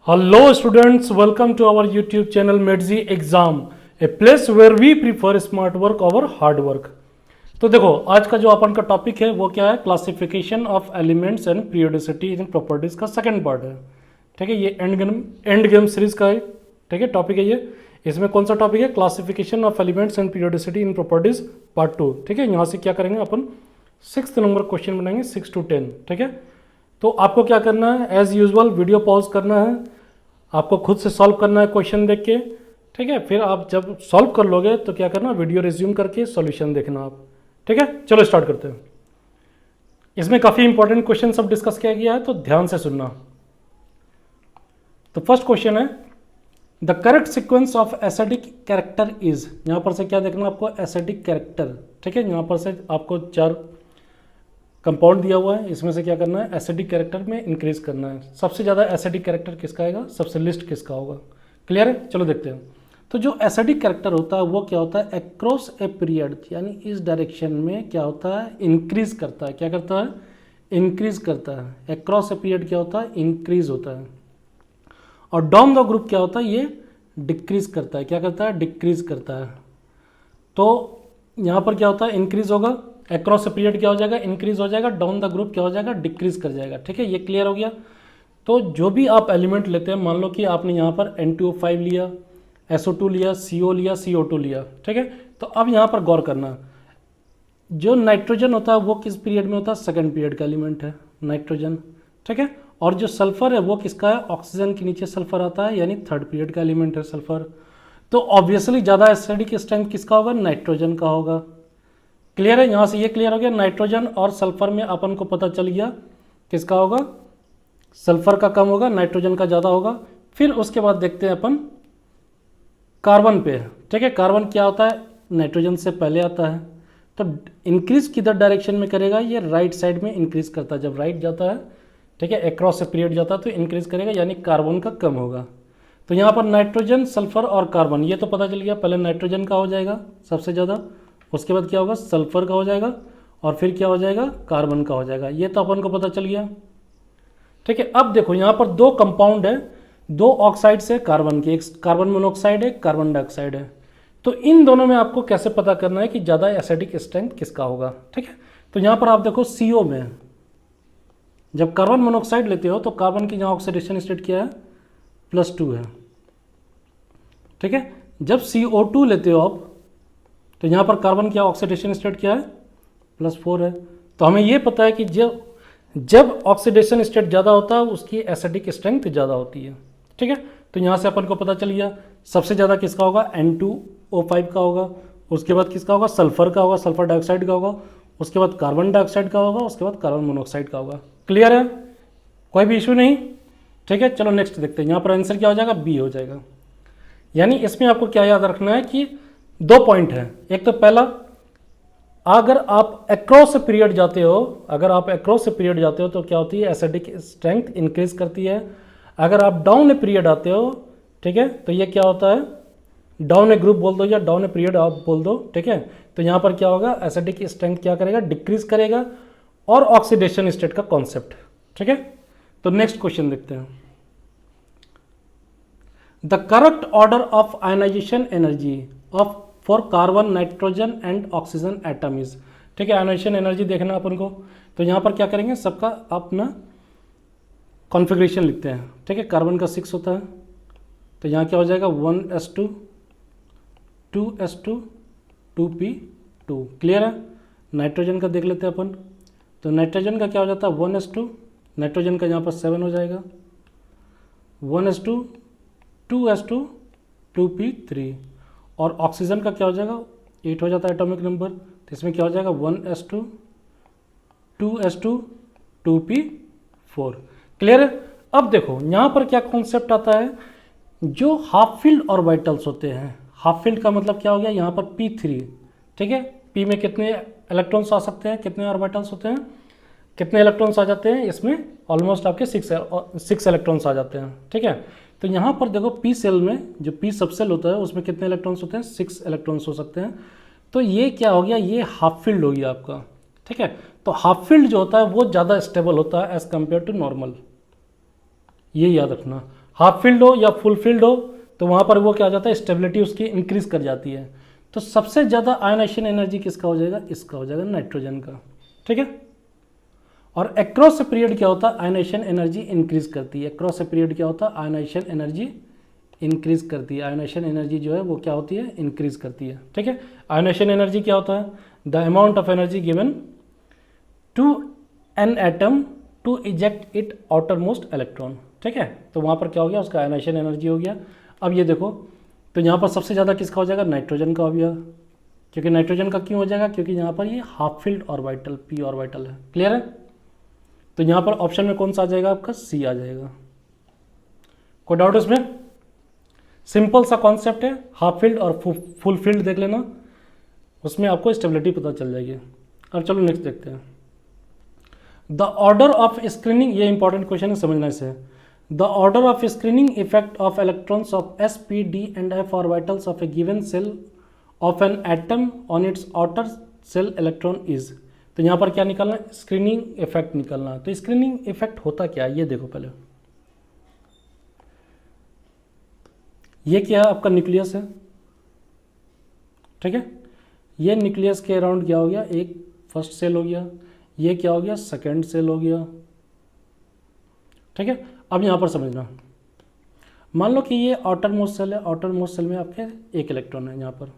Hello students, welcome to our YouTube channel Medzi Exam, a place where we prefer smart work over hard work। तो देखो आज का जो अपन का topic है वो क्या है, classification of elements and periodicity in properties का सेकंड पार्ट है। ठीक है, ये एंड गेम सीरीज का है। ठीक है, टॉपिक है ये। इसमें कौन सा टॉपिक है, classification of elements and periodicity in properties part 2। ठीक है, यहाँ से क्या करेंगे अपन 6th नंबर क्वेश्चन बनाएंगे 6 to 10। ठीक है, तो आपको क्या करना है, एज यूजुअल वीडियो पॉज करना है, आपको खुद से सॉल्व करना है क्वेश्चन देख के। ठीक है, फिर आप जब सॉल्व कर लोगे तो क्या करना, वीडियो रिज्यूम करके सॉल्यूशन देखना आप। ठीक है, चलो स्टार्ट करते हैं। इसमें काफ़ी इंपॉर्टेंट क्वेश्चन सब डिस्कस किया गया है, तो ध्यान से सुनना। तो फर्स्ट क्वेश्चन है, the correct sequence of acidic character is. यहाँ पर से क्या देखना आपको, एसिडिक कैरेक्टर। ठीक है, यहाँ पर से आपको 4 कंपाउंड दिया हुआ है, इसमें से क्या करना है, एसिडिक कैरेक्टर में इंक्रीज करना है। सबसे ज़्यादा एसिडिक कैरेक्टर किसका आएगा, सबसे लिस्ट किसका होगा। क्लियर है, चलो देखते हैं। तो जो एसिडिक कैरेक्टर होता है वो क्या होता है, अक्रॉस ए पीरियड, यानी इस डायरेक्शन में क्या होता है, इंक्रीज करता है। क्या करता है, इंक्रीज करता है। अक्रॉस ए पीरियड क्या होता है, इंक्रीज होता है। और डाउन द ग्रुप क्या होता है, ये डिक्रीज करता है। क्या करता है, डिक्रीज करता है। तो यहाँ पर क्या होता है, इंक्रीज होगा, अक्रॉस पीरियड क्या हो जाएगा, इंक्रीज हो जाएगा, डाउन द ग्रुप क्या हो जाएगा, डिक्रीज कर जाएगा। ठीक है, ये क्लियर हो गया। तो जो भी आप एलिमेंट लेते हैं, मान लो कि आपने यहाँ पर N2O5 लिया, SO2 लिया, CO लिया, CO2 लिया। ठीक है, तो अब यहाँ पर गौर करना, जो नाइट्रोजन होता है वो किस पीरियड में होता है, सेकंड पीरियड का एलिमेंट है नाइट्रोजन। ठीक है, और जो सल्फर है वो किसका है, ऑक्सीजन के नीचे सल्फर आता है, यानी थर्ड पीरियड का एलिमेंट है सल्फर। तो ऑब्वियसली ज़्यादा एसिडिक स्ट्रेंथ किसका होगा, नाइट्रोजन का होगा। क्लियर है, यहाँ से ये क्लियर हो गया। नाइट्रोजन और सल्फर में अपन को पता चल गया किसका होगा, सल्फर का कम होगा, नाइट्रोजन का ज़्यादा होगा। फिर उसके बाद देखते हैं अपन कार्बन पे। ठीक है, कार्बन क्या होता है, नाइट्रोजन से पहले आता है। तो इंक्रीज किधर डायरेक्शन में करेगा, ये राइट साइड में इंक्रीज करता है। जब राइट जाता है, ठीक है, अक्रॉस से पीरियड जाता है तो इंक्रीज करेगा, यानी कार्बन का कम होगा। तो यहाँ पर नाइट्रोजन, सल्फर और कार्बन, ये तो पता चल गया। पहले नाइट्रोजन का हो जाएगा सबसे ज़्यादा, उसके बाद क्या होगा, सल्फर का हो जाएगा, और फिर क्या हो जाएगा, कार्बन का हो जाएगा। ये तो अपन को पता चल गया। ठीक है, अब देखो यहाँ पर 2 कंपाउंड है, 2 ऑक्साइड है कार्बन के, एक कार्बन मोनोऑक्साइड है, कार्बन डाइऑक्साइड है। तो इन दोनों में आपको कैसे पता करना है कि ज़्यादा एसिडिक स्ट्रेंथ किसका होगा। ठीक है, तो यहाँ पर आप देखो CO में जब कार्बन मोनोऑक्साइड लेते हो तो कार्बन की यहाँ ऑक्सीडेशन स्टेट क्या है, +2 है। ठीक है, जब CO2 लेते हो आप तो यहाँ पर कार्बन क्या ऑक्सीडेशन स्टेट क्या है, +4 है। तो हमें ये पता है कि जब ऑक्सीडेशन स्टेट ज़्यादा होता है उसकी एसिडिक स्ट्रेंथ ज़्यादा होती है। ठीक है, तो यहाँ से अपन को पता चल गया सबसे ज़्यादा किसका होगा, N2O5 का होगा, उसके बाद किसका होगा, सल्फर का होगा, सल्फर डाइऑक्साइड का होगा, उसके बाद कार्बन डाइऑक्साइड का होगा, उसके बाद कार्बन मोनोऑक्साइड का होगा। क्लियर है, कोई भी इशू नहीं। ठीक है, चलो नेक्स्ट देखते हैं। यहाँ पर आंसर क्या हो जाएगा, B हो जाएगा। यानी इसमें आपको क्या याद रखना है कि 2 पॉइंट है। एक तो पहला, अगर आप अक्रॉस पीरियड जाते हो, तो क्या होती है, एसिडिक स्ट्रेंथ इंक्रीज करती है। अगर आप डाउन पीरियड आते हो, ठीक है, तो ये क्या होता है, डाउन ए ग्रुप बोल दो या डाउन ए पीरियड आप बोल दो। ठीक है, तो यहाँ पर क्या होगा, एसिडिक स्ट्रेंथ क्या करेगा, डिक्रीज करेगा, और ऑक्सीडेशन स्टेट का कॉन्सेप्ट। ठीक है, तो नेक्स्ट क्वेश्चन देखते हैं। The correct order of ionization energy of for carbon, nitrogen and oxygen atom is. ठीक है, आयनाइजेशन एनर्जी देखना अपन को। तो यहाँ पर क्या करेंगे, सबका अपना कॉन्फ़िगरेशन लिखते हैं। ठीक है, कार्बन का 6 होता है, तो यहाँ क्या हो जाएगा, 1s2 2s2 2p2। क्लियर है। नाइट्रोजन का देख लेते हैं अपन। तो नाइट्रोजन का क्या हो जाता है, 1s2, नाइट्रोजन का यहाँ पर 7 हो जाएगा, 1s2 2s2 2p3। और ऑक्सीजन का क्या हो जाएगा, 8 हो जाता है एटॉमिक नंबर। तो इसमें क्या हो जाएगा, 1s2 2s2 2p4। क्लियर है। अब देखो यहाँ पर क्या कॉन्सेप्ट आता है, जो हाफ फील्ड ऑर्बिटल्स होते हैं, हाफ फील्ड का मतलब क्या हो गया, यहाँ पर p3। ठीक है, p में कितने इलेक्ट्रॉन्स आ सकते हैं, कितने ऑर्बिटल्स होते हैं, कितने इलेक्ट्रॉन्स आ जाते हैं, इसमें ऑलमोस्ट आपके 6 इलेक्ट्रॉन्स आ जाते हैं। ठीक है, तो यहाँ पर देखो पी सेल में, जो पी सब सेल होता है उसमें कितने इलेक्ट्रॉन्स होते हैं, 6 इलेक्ट्रॉन्स हो सकते हैं। तो ये क्या हो गया, ये हाफ फील्ड हो गया आपका। ठीक है, तो हाफ फील्ड जो होता है वो ज़्यादा स्टेबल होता है एज कम्पेयर टू नॉर्मल। ये याद रखना, हाफ फिल्ड हो या फुल फिल्ड हो तो वहाँ पर वो क्या हो जाता है, स्टेबिलिटी उसकी इंक्रीज कर जाती है। तो सबसे ज़्यादा आयनाइजेशन एनर्जी किसका हो जाएगा, इसका हो जाएगा नाइट्रोजन का, ठीक है। और अक्रॉस ए पीरियड क्या होता है, आयनाइजेशन एनर्जी इंक्रीज करती है। अक्रॉस ए पीरियड क्या होता है, आयनाइजेशन एनर्जी इंक्रीज करती है। आयनाइजेशन एनर्जी जो है वो क्या होती है, इंक्रीज करती है, ठीक है। आयनाइजेशन एनर्जी क्या होता है, the amount of energy given to an atom to eject it outer most electron, ठीक है। तो वहाँ पर क्या हो गया, उसका आयनाइजेशन एनर्जी हो गया। अब ये देखो, तो यहाँ पर सबसे ज़्यादा किसका हो जाएगा, नाइट्रोजन का हो गया, क्योंकि नाइट्रोजन का क्यों हो जाएगा, क्योंकि यहाँ पर ये half filled orbital P orbital है, क्लियर है। तो यहाँ पर ऑप्शन में कौन सा आ जाएगा, आपका सी आ जाएगा। कोई डाउट इसमें, सिंपल सा कॉन्सेप्ट है, हाफ फील्ड और फुल फील्ड देख लेना, उसमें आपको स्टेबिलिटी पता चल जाएगी। अब चलो नेक्स्ट देखते हैं, द ऑर्डर ऑफ स्क्रीनिंग, ये इंपॉर्टेंट क्वेश्चन है, समझना इसे। The order of screening effect of electrons of s p d and f orbitals of a given shell of an atom on its outer shell electron is. तो यहाँ पर क्या निकालना है, स्क्रीनिंग इफेक्ट निकालना है। तो स्क्रीनिंग इफेक्ट होता क्या है, ये देखो पहले। ये क्या है, आपका न्यूक्लियस है, ठीक है। ये न्यूक्लियस के अराउंड क्या हो गया, एक फर्स्ट सेल हो गया, ये क्या हो गया, सेकेंड सेल हो गया, ठीक है। अब यहाँ पर समझना, मान लो कि ये आउटर मोस्ट सेल है, आउटर मोस्ट सेल में आपके एक इलेक्ट्रॉन है, यहाँ पर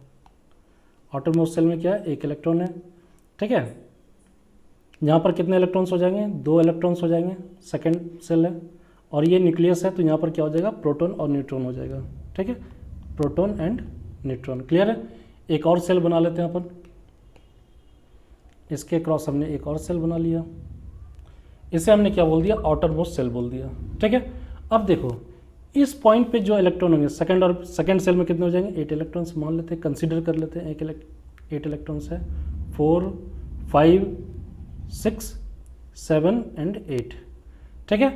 आउटर मोस्ट सेल में क्या है, एक इलेक्ट्रॉन है, ठीक है। यहाँ पर कितने इलेक्ट्रॉन्स हो जाएंगे, 2 इलेक्ट्रॉन्स हो जाएंगे, सेकेंड सेल है, और ये न्यूक्लियस है, तो यहाँ पर क्या हो जाएगा, प्रोटॉन और न्यूट्रॉन हो जाएगा, ठीक है, प्रोटॉन एंड न्यूट्रॉन, क्लियर है। एक और सेल बना लेते हैं अपन, इसके क्रॉस हमने एक और सेल बना लिया, इसे हमने क्या बोल दिया, आउटर मोस्ट सेल बोल दिया, ठीक है। अब देखो इस पॉइंट पे जो इलेक्ट्रॉन होंगे सेकंड सेल में कितने हो जाएंगे, 8 इलेक्ट्रॉन्स मान लेते हैं, कंसीडर कर लेते हैं, 8 इलेक्ट्रॉन्स है, 4 5 6 7 एंड 8, ठीक है।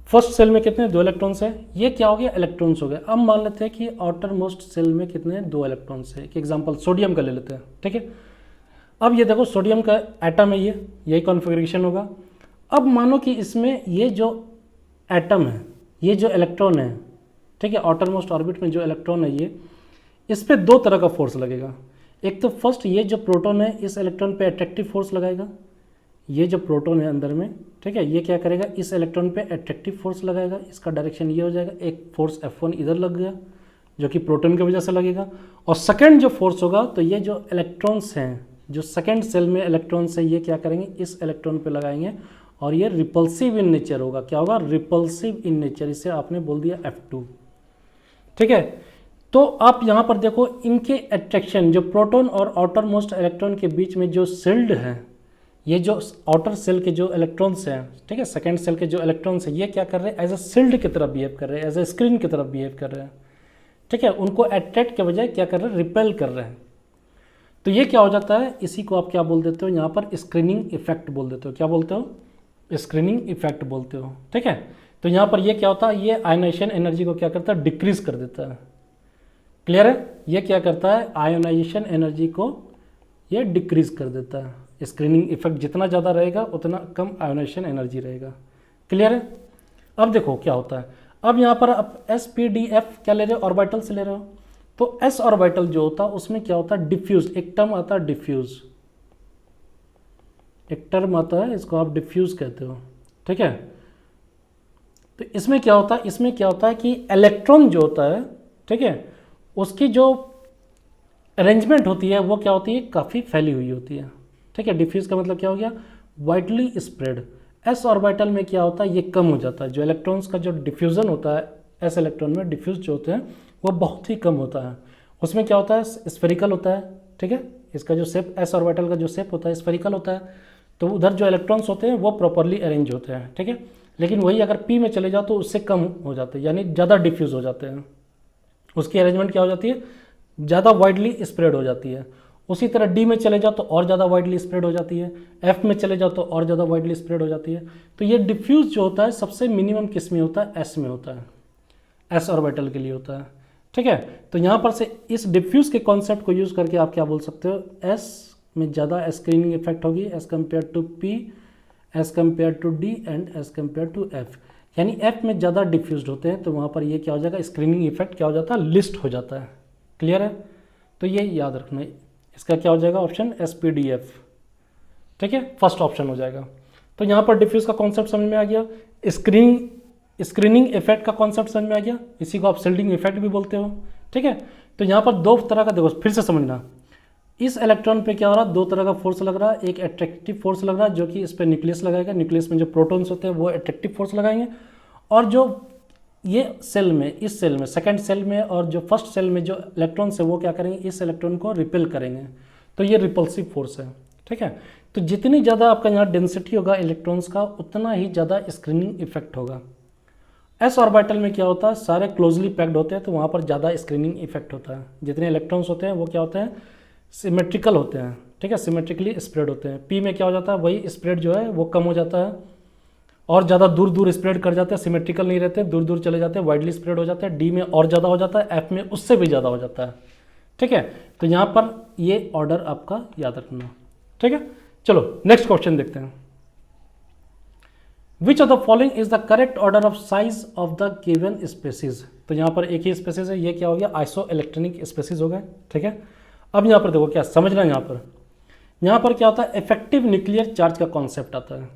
फर्स्ट सेल में कितने, 2 इलेक्ट्रॉन्स है, ये क्या हो गया, इलेक्ट्रॉन्स हो गए। अब मान लेते हैं कि आउटर मोस्ट सेल में कितने, 2 इलेक्ट्रॉन्स है। एक एग्जांपल सोडियम का ले लेते हैं, ठीक है। अब ये देखो सोडियम का एटम है, ये यही कॉन्फ़िगरेशन होगा। अब मानो कि इसमें ये जो एटम है, ये जो इलेक्ट्रॉन है, ठीक है, आउटर मोस्ट ऑर्बिट में जो इलेक्ट्रॉन है, ये इस पर 2 तरह का फोर्स लगेगा। एक तो फर्स्ट ये जो प्रोटॉन है इस इलेक्ट्रॉन पे अट्रैक्टिव फोर्स लगाएगा, ये जो प्रोटॉन है अंदर में, ठीक है, ये क्या करेगा, इस इलेक्ट्रॉन पे अट्रैक्टिव फोर्स लगाएगा, इसका डायरेक्शन ये हो जाएगा, एक फोर्स F1 इधर लग गया जो कि प्रोटॉन की वजह से लगेगा। और सेकंड जो फोर्स होगा, तो ये जो इलेक्ट्रॉन्स हैं, जो सेकंड सेल में इलेक्ट्रॉन्स है, ये क्या करेंगे, इस इलेक्ट्रॉन पे लगाएंगे, और ये रिपल्सिव इन नेचर होगा। क्या होगा, रिपल्सिव इन नेचर, इसे आपने बोल दिया F2, ठीक है। तो आप यहाँ पर देखो इनके अट्रैक्शन, जो प्रोटॉन और आउटर मोस्ट इलेक्ट्रॉन के बीच में जो शील्ड है, ये जो आउटर सेल के जो इलेक्ट्रॉन्स हैं, ठीक है, सेकंड सेल के जो इलेक्ट्रॉन्स हैं, ये क्या कर रहे हैं, एज अ शील्ड की तरफ बिहेव कर रहे हैं, एज अ स्क्रीन की तरफ बिहेव कर रहे हैं, ठीक है। उनको अट्रैक्ट के बजाय क्या कर रहे हैं, रिपेल कर रहे हैं। तो ये क्या हो जाता है, इसी को आप क्या बोल देते हो, यहाँ पर स्क्रीनिंग इफेक्ट बोल देते हो। क्या बोलते हो, स्क्रीनिंग इफेक्ट बोलते हो, ठीक है। तो यहाँ पर ये क्या होता है, ये आयोनाइजेशन एनर्जी को क्या करता है, डिक्रीज कर देता है, क्लियर है। ये क्या करता है, आयोनाइजेशन एनर्जी को ये डिक्रीज कर देता है। स्क्रीनिंग इफेक्ट जितना ज़्यादा रहेगा उतना कम आयोनाइजेशन एनर्जी रहेगा, क्लियर है। अब देखो क्या होता है, अब यहाँ पर आप SPDF क्या ले रहे हो, ऑर्बिटल से ले रहे हो। तो S ऑर्बिटल जो होता है उसमें क्या होता है, डिफ्यूज, एक टर्म आता है डिफ्यूज, एक टर्म आता है, इसको आप डिफ्यूज कहते हो, ठीक है। तो इसमें क्या होता है, इसमें क्या होता है कि इलेक्ट्रॉन जो होता है, ठीक है, उसकी जो अरेंजमेंट होती है वो क्या होती है, काफ़ी फैली हुई होती है, ठीक है। डिफ्यूज का मतलब क्या हो गया, वाइडली स्प्रेड। S ऑर्बिटल में क्या होता है, ये कम हो जाता है, जो इलेक्ट्रॉन्स का जो डिफ्यूजन होता है S इलेक्ट्रॉन में, डिफ्यूज जो होते हैं वो बहुत ही कम होता है। उसमें क्या होता है, स्फेरिकल होता है, ठीक है। इसका जो शेप, S ऑर्बिटल का जो शेप होता है स्फेरिकल होता है, तो उधर जो इलेक्ट्रॉन्स होते हैं वो प्रॉपरली अरेंज होते हैं, ठीक है। लेकिन वही अगर P में चले जाओ तो उससे कम हो जाते हैं, यानी ज़्यादा डिफ्यूज हो जाते हैं, उसकी अरेंजमेंट क्या हो जाती है, ज़्यादा वाइडली स्प्रेड हो जाती है। उसी तरह D में चले जाओ तो और ज़्यादा वाइडली स्प्रेड हो जाती है, F में चले जाओ तो और ज़्यादा वाइडली स्प्रेड हो जाती है। तो ये डिफ्यूज जो होता है सबसे मिनिमम किस में होता है, S में होता है, S ऑर्बिटल के लिए होता है, ठीक है। तो यहाँ पर से इस डिफ्यूज के कॉन्सेप्ट को यूज़ करके आप क्या बोल सकते हो, S में ज़्यादा स्क्रीनिंग इफेक्ट होगी as compare to P, as compare to D and as compare to F। यानी एफ में ज़्यादा डिफ्यूज होते हैं, तो वहाँ पर ये क्या हो जाएगा, स्क्रीनिंग इफेक्ट क्या हो जाता है, लिस्ट हो जाता है। क्लियर है, तो ये याद रखना है। इसका क्या हो जाएगा ऑप्शन SPDF, ठीक है, फर्स्ट ऑप्शन हो जाएगा। तो यहाँ पर डिफ्यूज का कॉन्सेप्ट समझ में आ गया, स्क्रीनिंग इफेक्ट का कॉन्सेप्ट समझ में आ गया, इसी को आप शिल्डिंग इफेक्ट भी बोलते हो, ठीक है। तो यहाँ पर दो तरह का, देखो फिर से समझना, इस इलेक्ट्रॉन पे क्या हो रहा है, दो तरह का फोर्स लग रहा है। एक अट्रैक्टिव फोर्स लग रहा है जो कि इस पर न्यूक्लियस लगाएगा, न्यूक्लियस में जो प्रोटॉन्स होते हैं वो अट्रैक्टिव फोर्स लगाएंगे, और जो ये सेल में, इस सेल में, सेकंड सेल में और जो फर्स्ट सेल में जो इलेक्ट्रॉन्स है वो क्या करेंगे, इस इलेक्ट्रॉन को रिपेल करेंगे, तो ये रिपल्सिव फोर्स है, ठीक है। तो जितनी ज़्यादा आपका यहाँ डेंसिटी होगा इलेक्ट्रॉन्स का, उतना ही ज़्यादा स्क्रीनिंग इफेक्ट होगा। एस ऑर्बिटल में क्या होता है, सारे क्लोजली पैक्ड होते हैं, तो वहाँ पर ज़्यादा स्क्रीनिंग इफेक्ट होता है। जितने इलेक्ट्रॉन्स होते हैं वो क्या होते हैं, सिमेट्रिकल होते हैं, ठीक है, सिमेट्रिकली स्प्रेड होते हैं। पी में क्या हो जाता है, वही स्प्रेड जो है वो कम हो जाता है और ज़्यादा दूर दूर स्प्रेड कर जाते हैं, सिमेट्रिकल नहीं रहते, दूर दूर चले जाते हैं, वाइडली स्प्रेड हो जाते हैं। डी में और ज़्यादा हो जाता है, एफ में उससे भी ज़्यादा हो जाता है, ठीक है। तो यहाँ पर ये ऑर्डर आपका याद रखना, ठीक है। चलो नेक्स्ट क्वेश्चन देखते हैं। Which of the following is the correct order of size of the given species. तो यहाँ पर एक ही स्पेसीज है, ये क्या हो गया, आइसो इलेक्ट्रॉनिक स्पेसीज हो गए, ठीक है। अब यहाँ पर देखो क्या समझना है, यहाँ पर क्या होता है, इफेक्टिव न्यूक्लियर चार्ज का कॉन्सेप्ट आता है।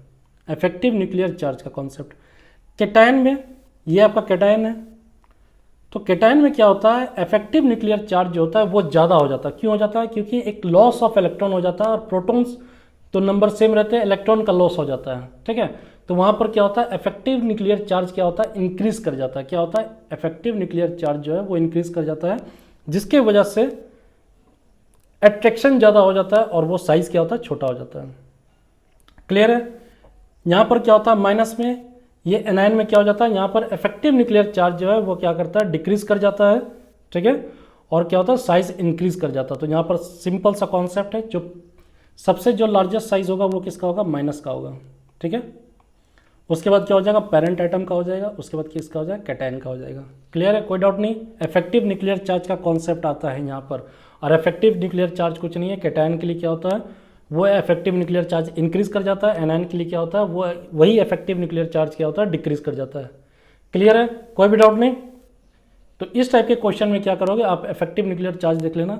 इफेक्टिव न्यूक्लियर चार्ज का कॉन्सेप्ट कैटायन में, ये आपका कैटायन है, तो कैटायन में क्या होता है, इफेक्टिव न्यूक्लियर चार्ज जो होता है वो ज़्यादा हो जाता है। क्यों हो जाता है, क्योंकि एक लॉस ऑफ इलेक्ट्रॉन हो जाता है और प्रोटॉन्स तो नंबर सेम रहते हैं, इलेक्ट्रॉन का लॉस हो जाता है, ठीक है। तो वहाँ पर क्या होता है, इफेक्टिव न्यूक्लियर चार्ज क्या होता है, इंक्रीज कर जाता है। क्या होता है, इफेक्टिव न्यूक्लियर चार्ज जो है वो इंक्रीज कर जाता है, जिसके वजह से अट्रैक्शन ज़्यादा हो जाता है और वो साइज क्या होता है, छोटा हो जाता है। क्लियर है। यहाँ पर क्या होता है, माइनस में ये एनायन में क्या हो जाता है, यहाँ पर इफेक्टिव न्यूक्लियर चार्ज जो है वो क्या करता है, डिक्रीज कर जाता है, ठीक है, और क्या होता है, साइज इंक्रीज कर जाता है। तो यहाँ पर सिंपल सा कॉन्सेप्ट है, जो सबसे जो लार्जेस्ट साइज होगा वो किसका होगा, माइनस का होगा, ठीक है। उसके बाद क्या हो जाएगा, पेरेंट एटम का हो जाएगा, उसके बाद किसका हो जाएगा, कैटायन का हो जाएगा। क्लियर है, कोई डाउट नहीं। इफेक्टिव न्यूक्लियर चार्ज का कॉन्सेप्ट आता है यहाँ पर, और इफेक्टिव न्यूक्लियर चार्ज कुछ नहीं है, कैटायन के लिए क्या होता है, वो इफेक्टिव न्यूक्लियर चार्ज इंक्रीज कर जाता है, एनायन के लिए क्या होता है, वो वही इफेक्टिव न्यूक्लियर चार्ज क्या होता है, डिक्रीज कर जाता है। क्लियर है, कोई भी डाउट नहीं। तो इस टाइप के क्वेश्चन में क्या करोगे आप, इफेक्टिव न्यूक्लियर चार्ज देख लेना,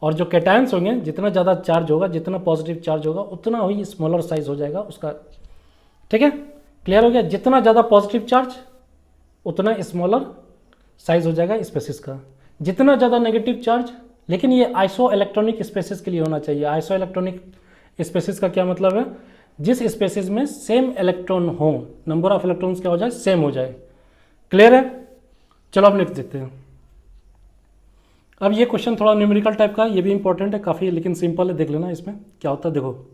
और जो कैटायंस होंगे, जितना ज़्यादा चार्ज होगा, जितना पॉजिटिव चार्ज होगा, उतना ही स्मॉलर साइज हो जाएगा उसका, ठीक है। क्लियर हो गया, जितना ज़्यादा पॉजिटिव चार्ज उतना स्मॉलर साइज हो जाएगा स्पेसिस का, जितना ज़्यादा नेगेटिव चार्ज, लेकिन ये आइसो इलेक्ट्रॉनिक स्पेसिस के लिए होना चाहिए। आइसो इलेक्ट्रॉनिक स्पेसिस का क्या मतलब है, जिस स्पेसिस में सेम इलेक्ट्रॉन हो, नंबर ऑफ इलेक्ट्रॉन्स क्या हो जाए, सेम हो जाए। क्लियर है, चलो अब नेक्स्ट देखते हैं। अब ये क्वेश्चन थोड़ा न्यूमेरिकल टाइप का है, ये भी इंपॉर्टेंट है काफ़ी, लेकिन सिंपल है, देख लेना इसमें क्या होता है। देखो,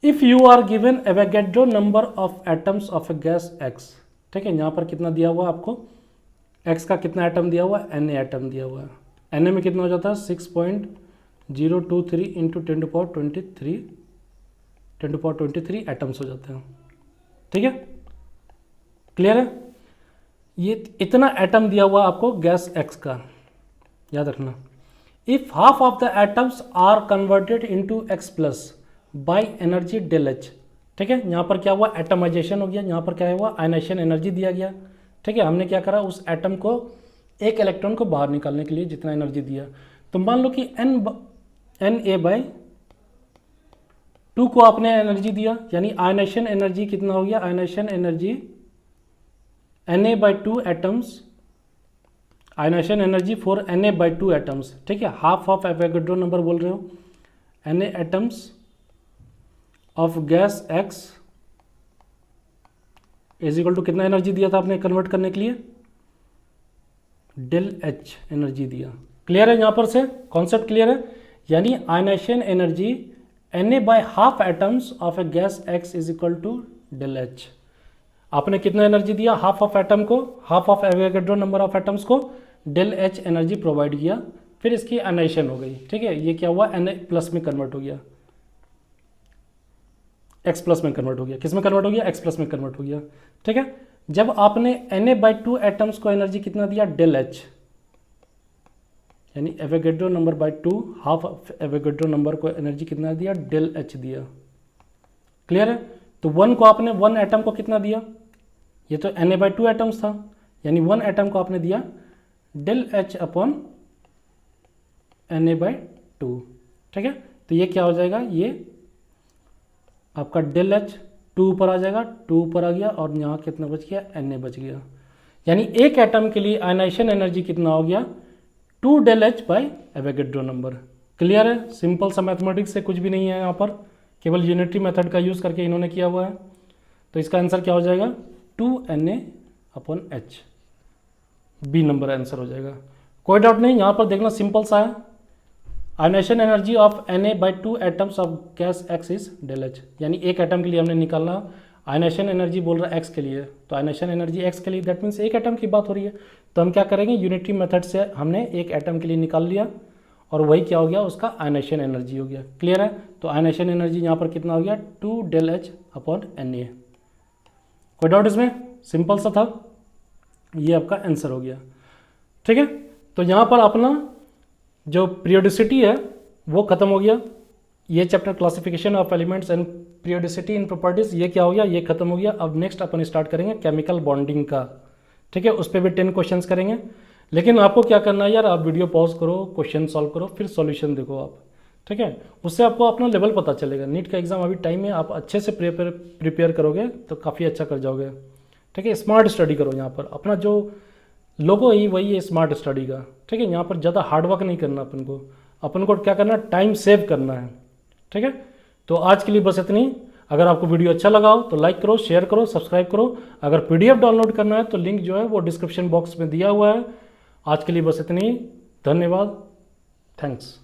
if you are given Avogadro number of atoms of a gas X, ठीक है, यहाँ पर कितना दिया हुआ आपको, एक्स का कितना एटम दिया हुआ है, Na एटम दिया हुआ है। Na में कितना हो जाता है, 6.023 इंटू 10⁻23 एटम्स हो जाते हैं, ठीक है। क्लियर है, ये इतना एटम दिया हुआ आपको गैस एक्स का, याद रखना। If half of the atoms are converted into X plus by energy del H, ठीक है, यहाँ पर क्या हुआ, एटमाइजेशन हो गया, यहाँ पर क्या हुआ, आयनाइजेशन एनर्जी दिया गया, ठीक है। हमने क्या करा, उस एटम को, एक इलेक्ट्रॉन को बाहर निकालने के लिए जितना एनर्जी दिया, तो मान लो कि Na/2 को आपने एनर्जी दिया, यानी आयनाइजेशन एनर्जी कितना हो गया, ionization energy Na/2 atoms, ionization energy for Na/2 atoms, ठीक है, हाफ ऑफ एवोगैड्रो नंबर बोल रहे हो, Na atoms of gas X is equal to कितना एनर्जी दिया था आपने कन्वर्ट करने के लिए, डेल एच एनर्जी दिया। क्लियर है, यहाँ पर से कॉन्सेप्ट क्लियर है, यानी ionization energy Na/2 atoms of a gas X is equal to del H. आपने कितना एनर्जी दिया, हाफ ऑफ एटम को, half of Avogadro number of atoms को डेल एच एनर्जी प्रोवाइड किया, फिर इसकी आयनाइजेशन हो गई, ठीक है, ये क्या हुआ, Na प्लस में कन्वर्ट हो गया, एक्स प्लस में कन्वर्ट हो गया, किस में कन्वर्ट हो गया, एक्स प्लस में कन्वर्ट हो गया, ठीक है। जब आपने Na/2 एटम्स को एनर्जी कितना दिया, डेल एच, यानी Avogadro number by 2, half Avogadro number को एनर्जी कितना दिया, डेल एच दिया। क्लियर है, तो 1 को आपने 1 एटम को कितना दिया, ये तो Na/2 एटम्स था, यानी 1 एटम को आपने दिया डेल एच अपॉन Na/2, ठीक है। तो ये क्या हो जाएगा, ये आपका डेल एच 2 ऊपर आ जाएगा, 2 ऊपर आ गया और यहाँ कितना बच गया, Na बच गया। यानी एक एटम के लिए आयनाइजेशन एनर्जी कितना हो गया, 2 del H by Avogadro number. Clear है, सिंपल सा मैथमेटिक्स से कुछ भी नहीं है यहाँ पर, केवल यूनिटरी मेथड का यूज़ करके इन्होंने किया हुआ है। तो इसका आंसर क्या हो जाएगा, 2Na/H, बी नंबर आंसर हो जाएगा। कोई डाउट नहीं, यहाँ पर देखना सिंपल सा है, ionization energy of Na/2 atoms of gas X is del H. यानी एक एटम के लिए हमने निकालना, आयनाइजेशन एनर्जी बोल रहा है X के लिए, तो आयनाइजेशन एनर्जी X के लिए दैट मीन्स एक एटम की बात हो रही है। तो हम क्या करेंगे, यूनिटरी मेथड से हमने एक एटम के लिए निकाल लिया और वही क्या हो गया, उसका आयनाइजेशन एनर्जी हो गया। क्लियर है, तो आयनाइजेशन एनर्जी यहाँ पर कितना हो गया, 2 डेल एच अपॉन Na। कोई डाउट इसमें, सिंपल सा था, ये आपका आंसर हो गया। ठीक है, तो यहाँ पर अपना जो पीरियोडिसिटी है वो खत्म हो गया। ये chapter classification of elements and periodicity in properties, ये क्या हो गया, ये खत्म हो गया। अब नेक्स्ट अपन स्टार्ट करेंगे केमिकल बॉन्डिंग का, ठीक है। उस पर भी 10 क्वेश्चंस करेंगे, लेकिन आपको क्या करना है यार, आप वीडियो पॉज करो, क्वेश्चन सॉल्व करो, फिर सॉल्यूशन देखो आप, ठीक है। उससे आपको अपना लेवल पता चलेगा। नीट का एग्जाम अभी टाइम है, आप अच्छे से प्रिपेयर करोगे तो काफ़ी अच्छा कर जाओगे, ठीक है। स्मार्ट स्टडी करो, यहाँ पर अपना जो लोगो है वही है स्मार्ट स्टडी का, ठीक है। यहाँ पर ज़्यादा हार्डवर्क नहीं करना अपन को क्या करना, टाइम सेव करना है, ठीक है। तो आज के लिए बस इतनी। अगर आपको वीडियो अच्छा लगा हो तो लाइक करो, शेयर करो, सब्सक्राइब करो। अगर पीडीएफ डाउनलोड करना है तो लिंक जो है वो डिस्क्रिप्शन बॉक्स में दिया हुआ है। आज के लिए बस इतनी, धन्यवाद, थैंक्स।